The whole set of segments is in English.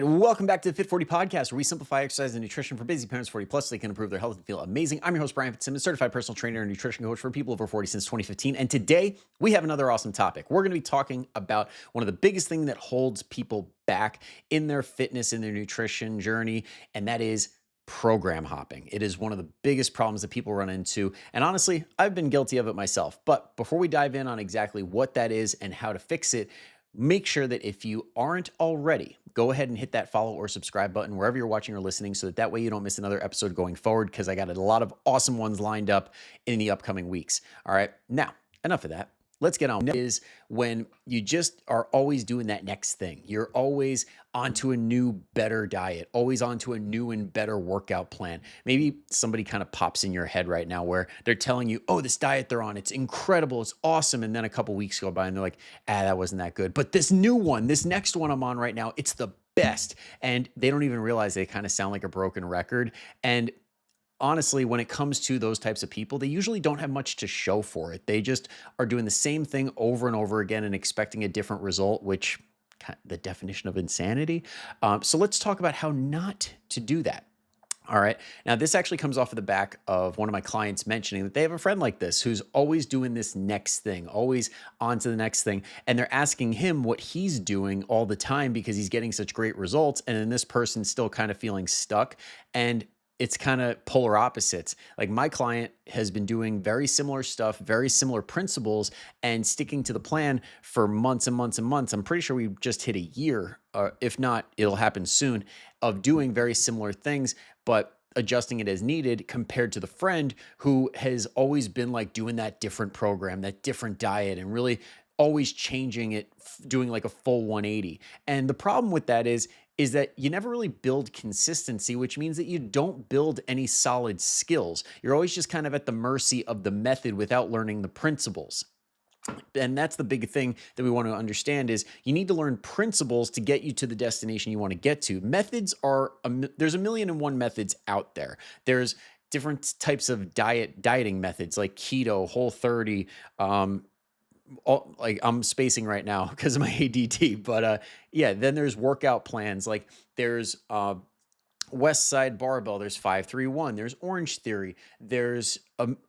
right, welcome back to the Fit 40 podcast, where we simplify exercise and nutrition for busy parents 40 plus so they can improve their health and feel amazing. I'm your host, Brian Fitzsimmons, certified personal trainer and nutrition coach for people over 40 since 2015. And today we have another awesome topic. We're going to be talking about one of the biggest things that holds people back in their fitness, in their nutrition journey, and that is program hopping. It is one of the biggest problems that people run into. And honestly, I've been guilty of it myself. But before we dive in on exactly what that is and how to fix it, make sure that if you aren't already, go ahead and hit that follow or subscribe button wherever you're watching or listening so that way you don't miss another episode going forward, because I got a lot of awesome ones lined up in the upcoming weeks. All right, now enough of that. Let's get on. Is when you just are always doing that next thing. You're always onto a new, better diet, always onto a new and better workout plan. Maybe somebody kind of pops in your head right now where they're telling you, oh, this diet they're on, it's incredible, it's awesome. And then a couple weeks go by and they're like, that wasn't that good. But this new one, this next one I'm on right now, it's the best. And they don't even realize they kind of sound like a broken record. And honestly, when it comes to those types of people, they usually don't have much to show for it. They just are doing the same thing over and over again and expecting a different result, which the definition of insanity. So let's talk about how not to do that. All right. Now, this actually comes off of the back of one of my clients mentioning that they have a friend like this who's always doing this next thing, always on to the next thing. And they're asking him what he's doing all the time because he's getting such great results. And then this person's still kind of feeling stuck. And it's kind of polar opposites. Like my client has been doing very similar stuff, very similar principles, and sticking to the plan for months and months and months. I'm pretty sure we just hit a year, if not, it'll happen soon, of doing very similar things, but adjusting it as needed compared to the friend who has always been like doing that different program, that different diet, and really always changing it, doing like a full 180. And the problem with that is that you never really build consistency, which means that you don't build any solid skills. You're always just kind of at the mercy of the method without learning the principles. And that's the big thing that we want to understand is you need to learn principles to get you to the destination you want to get to. Methods are, there's a million and one methods out there. There's different types of dieting methods like keto, Whole30, like I'm spacing right now because of my ADD, but yeah, then there's workout plans. Like there's West Side Barbell, there's 531, there's Orange Theory, there's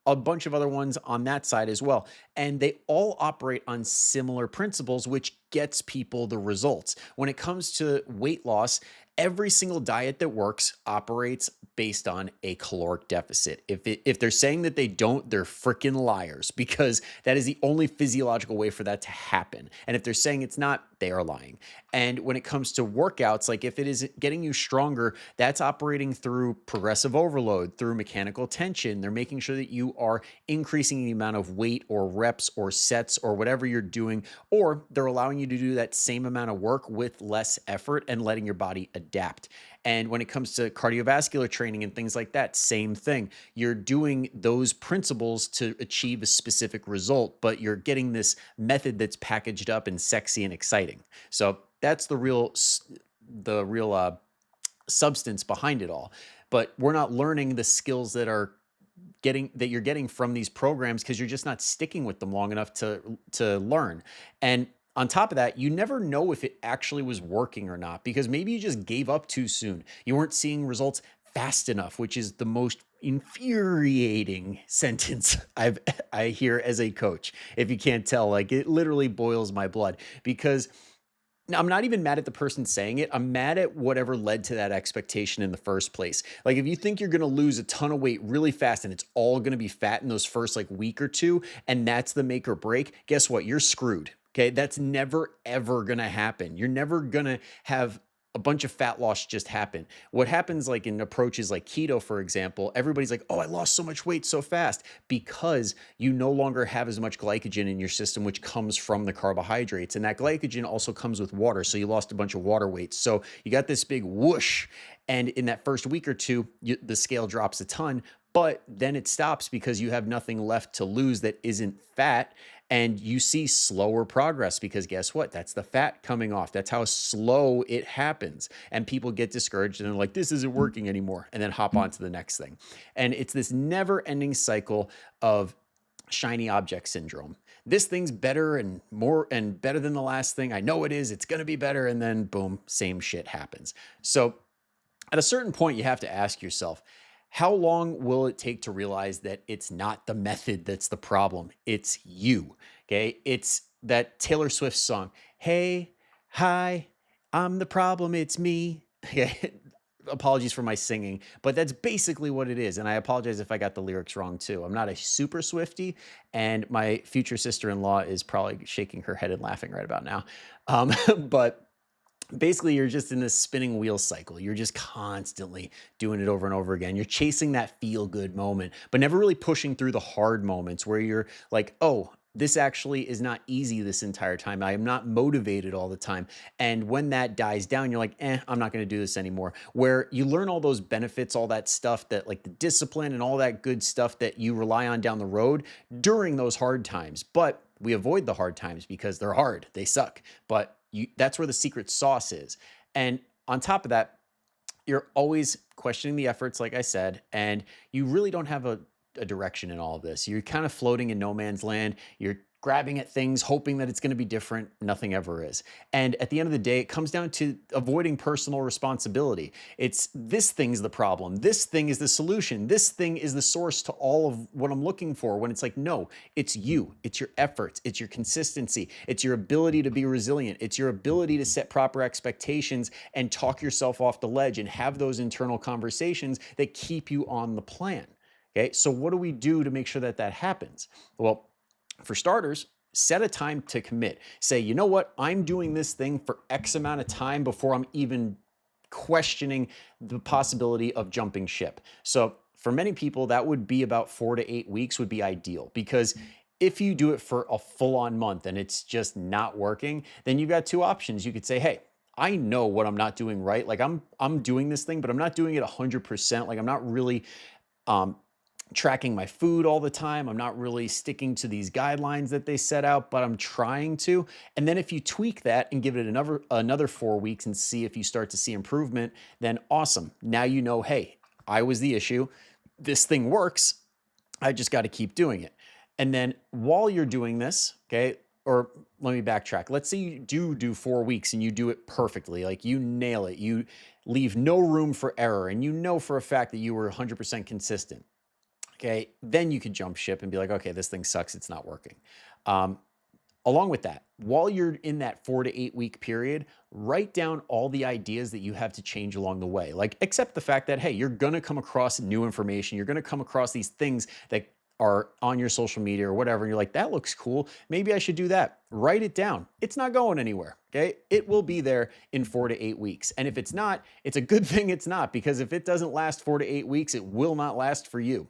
a bunch of other ones on that side as well. And they all operate on similar principles, which gets people the results. When it comes to weight loss, every single diet that works operates based on a caloric deficit. If they're saying that they don't, they're freaking liars, because that is the only physiological way for that to happen. And if they're saying it's not, they are lying. And when it comes to workouts, like if it is getting you stronger, that's operating through progressive overload, through mechanical tension. They're making sure that you are increasing the amount of weight or reps or sets or whatever you're doing, or they're allowing you to do that same amount of work with less effort and letting your body adapt. And when it comes to cardiovascular training and things like that, same thing. You're doing those principles to achieve a specific result, but you're getting this method that's packaged up and sexy and exciting. So that's the real substance behind it all. But we're not learning the skills that you're getting from these programs because you're just not sticking with them long enough to learn. And on top of that, you never know if it actually was working or not, because maybe you just gave up too soon. You weren't seeing results fast enough, which is the most infuriating sentence I hear as a coach. If you can't tell, like it literally boils my blood, because now, I'm not even mad at the person saying it. I'm mad at whatever led to that expectation in the first place. Like if you think you're going to lose a ton of weight really fast and it's all going to be fat in those first like week or two, and that's the make or break, guess what? You're screwed. Okay. That's never, ever going to happen. You're never going to have a bunch of fat loss just happen. What happens like in approaches like keto, for example, everybody's like, oh, I lost so much weight so fast, because you no longer have as much glycogen in your system, which comes from the carbohydrates. And that glycogen also comes with water. So you lost a bunch of water weight. So you got this big whoosh. And in that first week or two, the scale drops a ton, but then it stops because you have nothing left to lose that isn't fat. And you see slower progress because guess what? That's the fat coming off. That's how slow it happens. And people get discouraged and they're like, this isn't working anymore, and then hop on to the next thing. And it's this never ending cycle of shiny object syndrome. this thing's better and more and better than the last thing. I know it is. It's going to be better. And then boom, same shit happens. So at a certain point, you have to ask yourself, how long will it take to realize that it's not the method that's the problem? It's you. Okay. It's that Taylor Swift song, Hey, hi, I'm the problem. It's me. Okay. Apologies for my singing, but that's basically what it is. And I apologize if I got the lyrics wrong too. I'm not a super Swifty, and my future sister-in-law is probably shaking her head and laughing right about now. But basically you're just in this spinning wheel cycle. You're just constantly doing it over and over again. You're chasing that feel good moment, but never really pushing through the hard moments where you're like, oh, this actually is not easy this entire time. I am not motivated all the time. And when that dies down, you're like, I'm not going to do this anymore. Where you learn all those benefits, all that stuff that like the discipline and all that good stuff that you rely on down the road during those hard times. But we avoid the hard times because they're hard, they suck. But that's where the secret sauce is. And on top of that, you're always questioning the efforts, like I said, and you really don't have a direction in all of this. You're kind of floating in no man's land. You're grabbing at things, hoping that it's going to be different. Nothing ever is. And at the end of the day, it comes down to avoiding personal responsibility. It's this thing's the problem. This thing is the solution. This thing is the source to all of what I'm looking for. When it's like, no, it's you. It's your efforts. It's your consistency. It's your ability to be resilient. It's your ability to set proper expectations and talk yourself off the ledge and have those internal conversations that keep you on the plan. Okay, so what do we do to make sure that that happens? Well, for starters, set a time to commit. Say, you know what? I'm doing this thing for X amount of time before I'm even questioning the possibility of jumping ship. So for many people, that would be about 4 to 8 weeks would be ideal, because if you do it for a full-on month and it's just not working, then you've got two options. You could say, hey, I know what I'm not doing right. Like I'm doing this thing, but I'm not doing it 100%. Like I'm not really tracking my food all the time. I'm not really sticking to these guidelines that they set out, but I'm trying to. And then if you tweak that and give it another 4 weeks and see if you start to see improvement, then awesome. Now you know, hey, I was the issue. This thing works. I just got to keep doing it. And then while you're doing this, okay, or let me backtrack. Let's say you do 4 weeks and you do it perfectly. Like you nail it. You leave no room for error. And you know for a fact that you were 100% consistent. Okay, then you could jump ship and be like, okay, this thing sucks. It's not working. Along with that, while you're in that 4 to 8 week period, write down all the ideas that you have to change along the way. Like, accept the fact that, hey, you're going to come across new information. You're going to come across these things that are on your social media or whatever. And you're like, that looks cool. Maybe I should do that. Write it down. It's not going anywhere. Okay. It will be there in 4 to 8 weeks. And if it's not, it's a good thing it's not, because if it doesn't last 4 to 8 weeks, it will not last for you.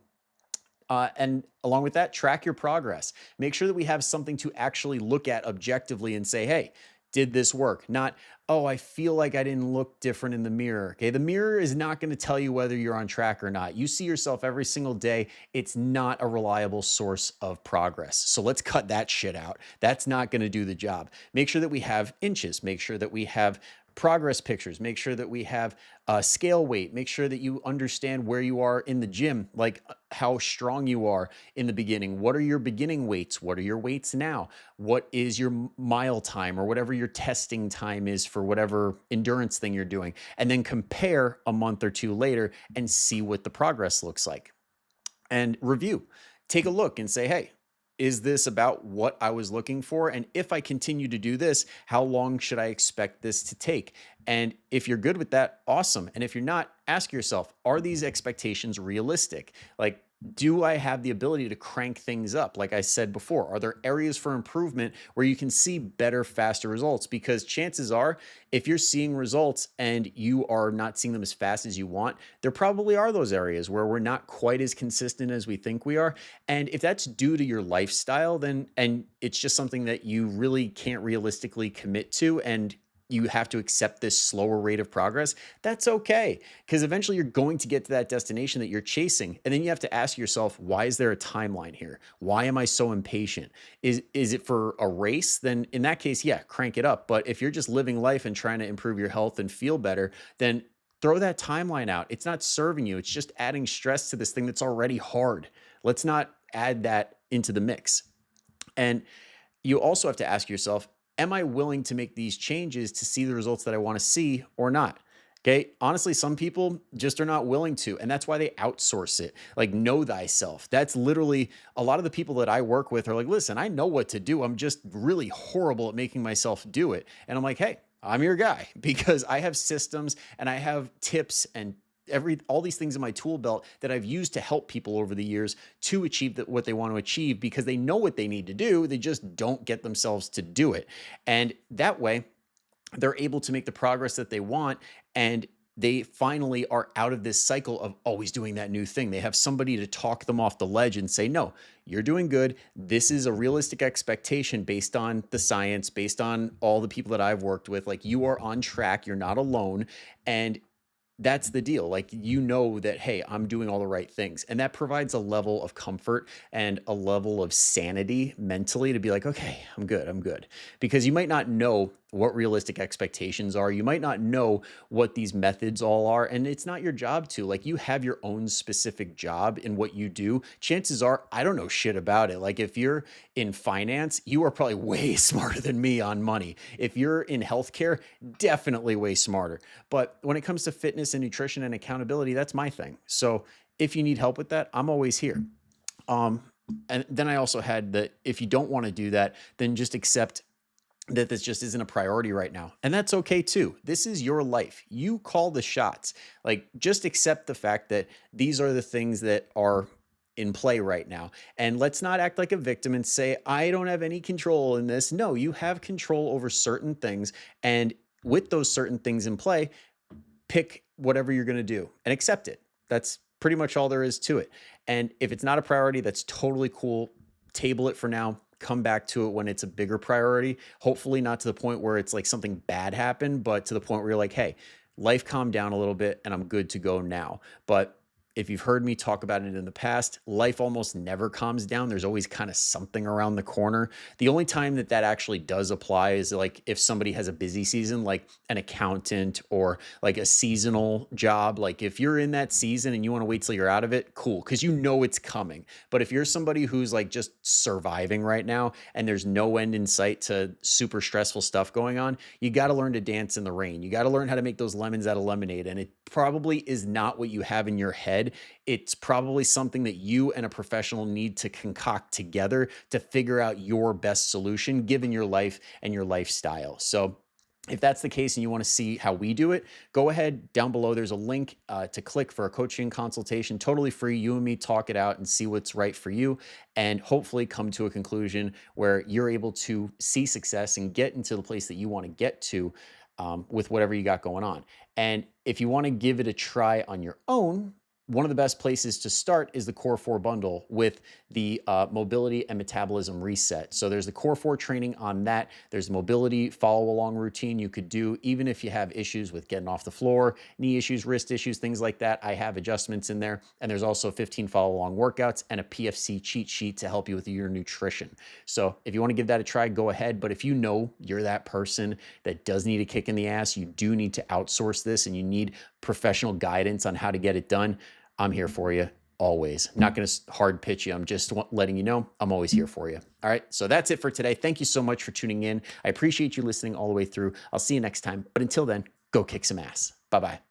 And along with that, track your progress. Make sure that we have something to actually look at objectively and say, hey, did this work? Not, oh, I feel like I didn't look different in the mirror. Okay. The mirror is not going to tell you whether you're on track or not. You see yourself every single day. It's not a reliable source of progress. So let's cut that shit out. That's not going to do the job. Make sure that we have inches. Make sure that we have progress pictures. Make sure that we have scale weight. Make sure that you understand where you are in the gym, like how strong you are in the beginning. What are your beginning weights? What are your weights now? What is your mile time or whatever your testing time is for whatever endurance thing you're doing? And then compare a month or two later and see what the progress looks like. And review. Take a look and say, hey, is this about what I was looking for? And if I continue to do this, how long should I expect this to take? And if you're good with that, awesome. And if you're not, ask yourself, are these expectations realistic? Like, do I have the ability to crank things up? Like I said before, are there areas for improvement where you can see better, faster results? Because chances are, if you're seeing results and you are not seeing them as fast as you want, there probably are those areas where we're not quite as consistent as we think we are. And if that's due to your lifestyle, then, and it's just something that you really can't realistically commit to, and you have to accept this slower rate of progress, that's okay. Because eventually you're going to get to that destination that you're chasing. And then you have to ask yourself, why is there a timeline here? Why am I so impatient? Is it for a race? Then in that case, yeah, crank it up. But if you're just living life and trying to improve your health and feel better, then throw that timeline out. It's not serving you. It's just adding stress to this thing that's already hard. Let's not add that into the mix. And you also have to ask yourself, am I willing to make these changes to see the results that I want to see or not? Okay. Honestly, some people just are not willing to, and that's why they outsource it. Like, know thyself. That's literally a lot of the people that I work with are like, listen, I know what to do. I'm just really horrible at making myself do it. And I'm like, hey, I'm your guy because I have systems and I have tips and all these things in my tool belt that I've used to help people over the years to achieve what they want to achieve because they know what they need to do. They just don't get themselves to do it. And that way, they're able to make the progress that they want, and they finally are out of this cycle of always doing that new thing. They have somebody to talk them off the ledge and say, no, you're doing good. This is a realistic expectation based on the science, based on all the people that I've worked with. Like, you are on track. You're not alone. And that's the deal. Like, you know that, hey, I'm doing all the right things. And that provides a level of comfort and a level of sanity mentally to be like, okay, I'm good. I'm good. Because you might not know what realistic expectations are. You might not know what these methods all are. And it's not your job to. Like, you have your own specific job in what you do. Chances are, I don't know shit about it. Like, if you're in finance, you are probably way smarter than me on money. If you're in healthcare, definitely way smarter. But when it comes to fitness and nutrition and accountability, that's my thing. So if you need help with that, I'm always here. Um, and then I also had that if you don't want to do that, then just accept that this just isn't a priority right now. And that's okay too. This is your life. You call the shots. Like, just accept the fact that these are the things that are in play right now. And let's not act like a victim and say, I don't have any control in this. No, you have control over certain things. And with those certain things in play, pick whatever you're going to do and accept it. That's pretty much all there is to it. And if it's not a priority, that's totally cool. Table it for now. Come back to it when it's a bigger priority. Hopefully not to the point where it's like something bad happened, but to the point where you're like, hey, life calmed down a little bit and I'm good to go now. But if you've heard me talk about it in the past, life almost never calms down. There's always kind of something around the corner. The only time that that actually does apply is like if somebody has a busy season, like an accountant or like a seasonal job. Like, if you're in that season and you want to wait till you're out of it, cool, because you know it's coming. But if you're somebody who's like just surviving right now and there's no end in sight to super stressful stuff going on, you got to learn to dance in the rain. You got to learn how to make those lemons out of lemonade. And it probably is not what you have in your head. It's probably something that you and a professional need to concoct together to figure out your best solution given your life and your lifestyle. So if that's the case and you want to see how we do it, go ahead down below. There's a link to click for a coaching consultation, totally free. You and me talk it out and see what's right for you, and hopefully come to a conclusion where you're able to see success and get into the place that you want to get to with whatever you got going on. And if you want to give it a try on your own, one of the best places to start is the Core 4 bundle with the mobility and metabolism reset. So there's the Core 4 training on that. There's the mobility follow along routine you could do even if you have issues with getting off the floor, knee issues, wrist issues, things like that. I have adjustments in there. And there's also 15 follow along workouts and a PFC cheat sheet to help you with your nutrition. So if you want to give that a try, go ahead. But if you know you're that person that does need a kick in the ass, you do need to outsource this and you need professional guidance on how to get it done, I'm here for you always. I'm not going to hard pitch you. I'm just letting you know I'm always here for you. All right. So that's it for today. Thank you so much for tuning in. I appreciate you listening all the way through. I'll see you next time. But until then, go kick some ass. Bye-bye.